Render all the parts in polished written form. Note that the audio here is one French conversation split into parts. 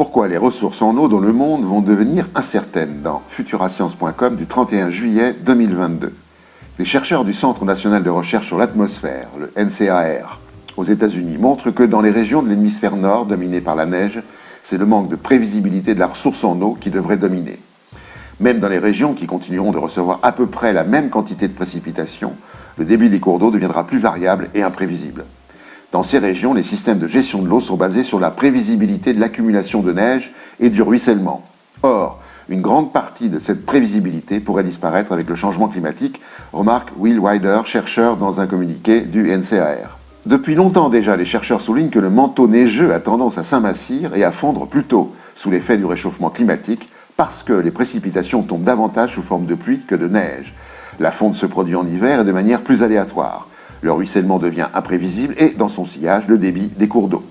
Pourquoi les ressources en eau dans le monde vont devenir incertaines dans futurascience.com du 31 juillet 2022. Les chercheurs du Centre national de recherche sur l'atmosphère, le NCAR, aux États-Unis, montrent que dans les régions de l'hémisphère nord dominées par la neige, c'est le manque de prévisibilité de la ressource en eau qui devrait dominer. Même dans les régions qui continueront de recevoir à peu près la même quantité de précipitations, le débit des cours d'eau deviendra plus variable et imprévisible. Dans ces régions, les systèmes de gestion de l'eau sont basés sur la prévisibilité de l'accumulation de neige et du ruissellement. Or, une grande partie de cette prévisibilité pourrait disparaître avec le changement climatique, remarque Will Wider, chercheur dans un communiqué du NCAR. Depuis longtemps déjà, les chercheurs soulignent que le manteau neigeux a tendance à s'amincir et à fondre plus tôt, sous l'effet du réchauffement climatique, parce que les précipitations tombent davantage sous forme de pluie que de neige. La fonte se produit en hiver et de manière plus aléatoire. Le ruissellement devient imprévisible et, dans son sillage, le débit des cours d'eau.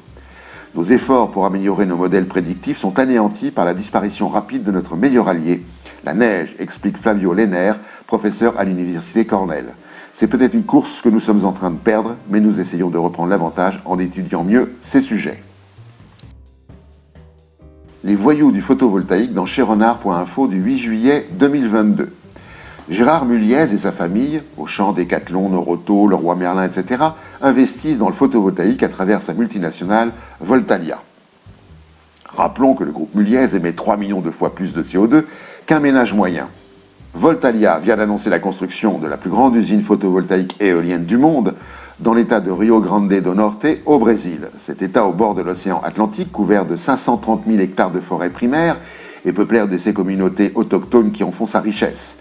Nos efforts pour améliorer nos modèles prédictifs sont anéantis par la disparition rapide de notre meilleur allié, la neige, explique Flavio Lenner, professeur à l'université Cornell. C'est peut-être une course que nous sommes en train de perdre, mais nous essayons de reprendre l'avantage en étudiant mieux ces sujets. Les voyous du photovoltaïque dans cherenard.info du 8 juillet 2022. Gérard Mulliez et sa famille, Auchan, Decathlon, Noroto, Leroy Merlin, etc., investissent dans le photovoltaïque à travers sa multinationale Voltalia. Rappelons que le groupe Mulliez émet 3 millions de fois plus de CO2 qu'un ménage moyen. Voltalia vient d'annoncer la construction de la plus grande usine photovoltaïque et éolienne du monde dans l'état de Rio Grande do Norte, au Brésil. Cet état au bord de l'océan Atlantique, couvert de 530 000 hectares de forêt primaire et peuplé de ces communautés autochtones qui en font sa richesse.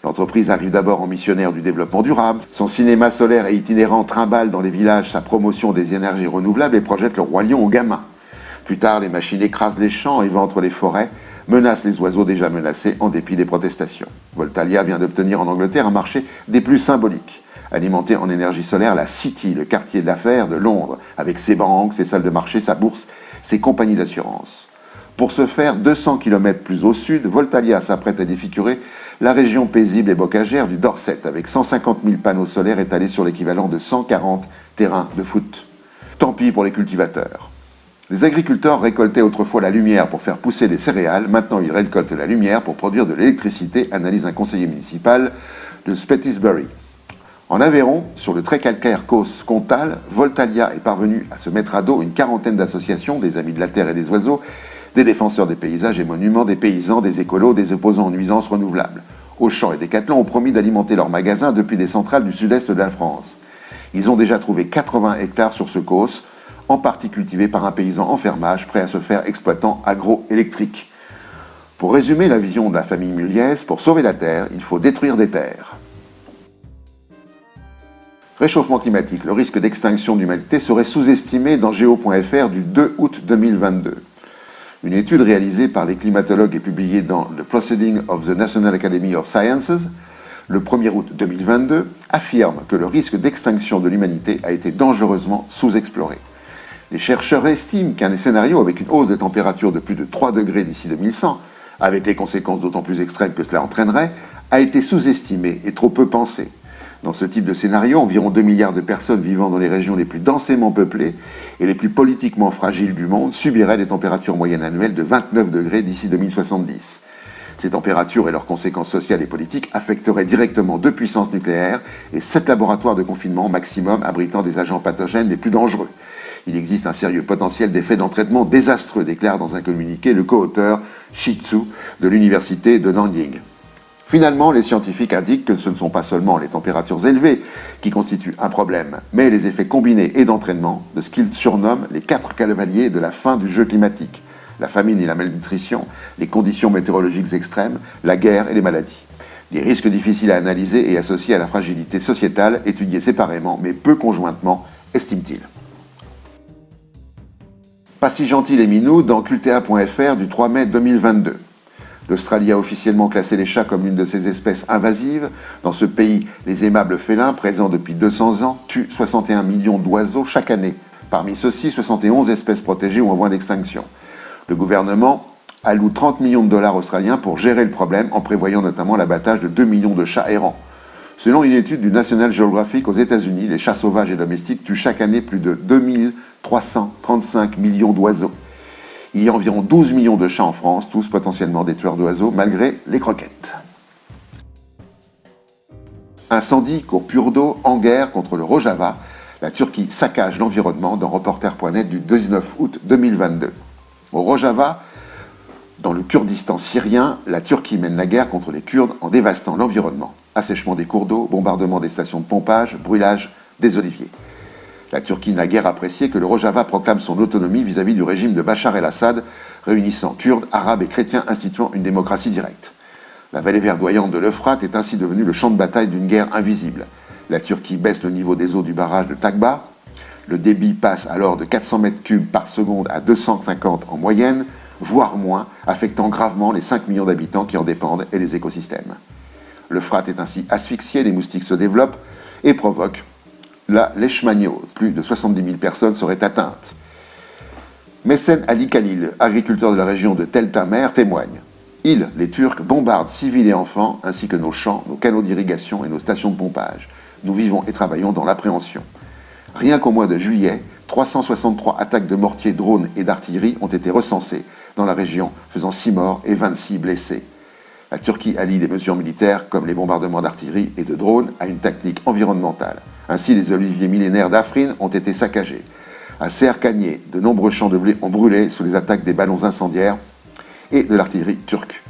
L'entreprise arrive d'abord en missionnaire du développement durable. Son cinéma solaire et itinérant trimballe dans les villages sa promotion des énergies renouvelables et projette le roi lion au gamin. Plus tard, les machines écrasent les champs, éventrent les forêts, menacent les oiseaux déjà menacés en dépit des protestations. Voltalia vient d'obtenir en Angleterre un marché des plus symboliques. Alimenté en énergie solaire, la City, le quartier d'affaires de Londres, avec ses banques, ses salles de marché, sa bourse, ses compagnies d'assurance. Pour ce faire, 200 km plus au sud, Voltalia s'apprête à défigurer la région paisible et bocagère du Dorset, avec 150 000 panneaux solaires étalés sur l'équivalent de 140 terrains de foot. Tant pis pour les cultivateurs. Les agriculteurs récoltaient autrefois la lumière pour faire pousser des céréales, maintenant ils récoltent la lumière pour produire de l'électricité, analyse un conseiller municipal de Spettisbury. En Aveyron, sur le très calcaire Causse Comtal, Voltalia est parvenu à se mettre à dos une quarantaine d'associations, des Amis de la Terre et des Oiseaux, des défenseurs des paysages et monuments, des paysans, des écolos, des opposants aux nuisances renouvelables. Auchan et Decathlon ont promis d'alimenter leurs magasins depuis des centrales du sud-est de la France. Ils ont déjà trouvé 80 hectares sur ce causse, en partie cultivés par un paysan en fermage, prêt à se faire exploitant agroélectrique. Pour résumer la vision de la famille Mulliez, pour sauver la Terre, il faut détruire des terres. Réchauffement climatique, le risque d'extinction de l'humanité serait sous-estimé dans Géo.fr du 2 août 2022. Une étude réalisée par les climatologues et publiée dans le Proceedings of the National Academy of Sciences le 1er août 2022 affirme que le risque d'extinction de l'humanité a été dangereusement sous-exploré. Les chercheurs estiment qu'un scénario avec une hausse de température de plus de 3 degrés d'ici 2100, avec les conséquences d'autant plus extrêmes que cela entraînerait, a été sous-estimé et trop peu pensé. Dans ce type de scénario, environ 2 milliards de personnes vivant dans les régions les plus densément peuplées et les plus politiquement fragiles du monde subiraient des températures moyennes annuelles de 29 degrés d'ici 2070. Ces températures et leurs conséquences sociales et politiques affecteraient directement 2 puissances nucléaires et 7 laboratoires de confinement maximum abritant des agents pathogènes les plus dangereux. Il existe un sérieux potentiel d'effets d'entraînement désastreux, déclare dans un communiqué le co-auteur Shi Tzu de l'université de Nanjing. Finalement, les scientifiques indiquent que ce ne sont pas seulement les températures élevées qui constituent un problème, mais les effets combinés et d'entraînement de ce qu'ils surnomment les 4 cavaliers de la fin du jeu climatique: la famine et la malnutrition, les conditions météorologiques extrêmes, la guerre et les maladies. Des risques difficiles à analyser et associés à la fragilité sociétale, étudiés séparément mais peu conjointement, estime-t-il. Pas si gentil les minous dans cultea.fr du 3 mai 2022. L'Australie a officiellement classé les chats comme l'une de ses espèces invasives. Dans ce pays, les aimables félins, présents depuis 200 ans, tuent 61 millions d'oiseaux chaque année. Parmi ceux-ci, 71 espèces protégées ou en voie d'extinction. Le gouvernement alloue 30 millions de dollars australiens pour gérer le problème, en prévoyant notamment l'abattage de 2 millions de chats errants. Selon une étude du National Geographic aux États-Unis, les chats sauvages et domestiques tuent chaque année plus de 2335 millions d'oiseaux. Il y a environ 12 millions de chats en France, tous potentiellement des tueurs d'oiseaux, malgré les croquettes. Incendie, cours pur d'eau, en guerre contre le Rojava. La Turquie saccage l'environnement dans Reporter.net du 19 août 2022. Au Rojava, dans le Kurdistan syrien, la Turquie mène la guerre contre les Kurdes en dévastant l'environnement. Assèchement des cours d'eau, bombardement des stations de pompage, brûlage des oliviers. La Turquie n'a guère apprécié que le Rojava proclame son autonomie vis-à-vis du régime de Bachar el-Assad, réunissant Kurdes, Arabes et chrétiens instituant une démocratie directe. La vallée verdoyante de l'Euphrate est ainsi devenue le champ de bataille d'une guerre invisible. La Turquie baisse le niveau des eaux du barrage de Takba. Le débit passe alors de 400 mètres cubes par seconde à 250 en moyenne, voire moins, affectant gravement les 5 millions d'habitants qui en dépendent et les écosystèmes. L'Euphrate est ainsi asphyxié, les moustiques se développent et provoquent la leishmaniose. Plus de 70 000 personnes seraient atteintes. Mehsen Ali Khalil, agriculteur de la région de Tel Tamer, témoigne. Ils, les Turcs, bombardent civils et enfants, ainsi que nos champs, nos canaux d'irrigation et nos stations de pompage. Nous vivons et travaillons dans l'appréhension. Rien qu'au mois de juillet, 363 attaques de mortiers, drones et d'artillerie ont été recensées dans la région, faisant 6 morts et 26 blessés. La Turquie allie des mesures militaires, comme les bombardements d'artillerie et de drones, à une tactique environnementale. Ainsi, les oliviers millénaires d'Afrine ont été saccagés. À Serkaniye, de nombreux champs de blé ont brûlé sous les attaques des ballons incendiaires et de l'artillerie turque.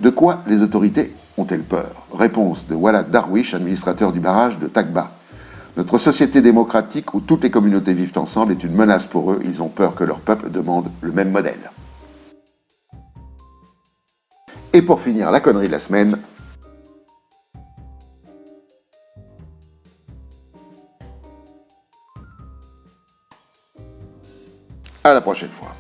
De quoi les autorités ont-elles peur? Réponse de Walad Darwish, administrateur du barrage de Takba. Notre société démocratique où toutes les communautés vivent ensemble est une menace pour eux. Ils ont peur que leur peuple demande le même modèle. Et pour finir, la connerie de la semaine. À la prochaine fois.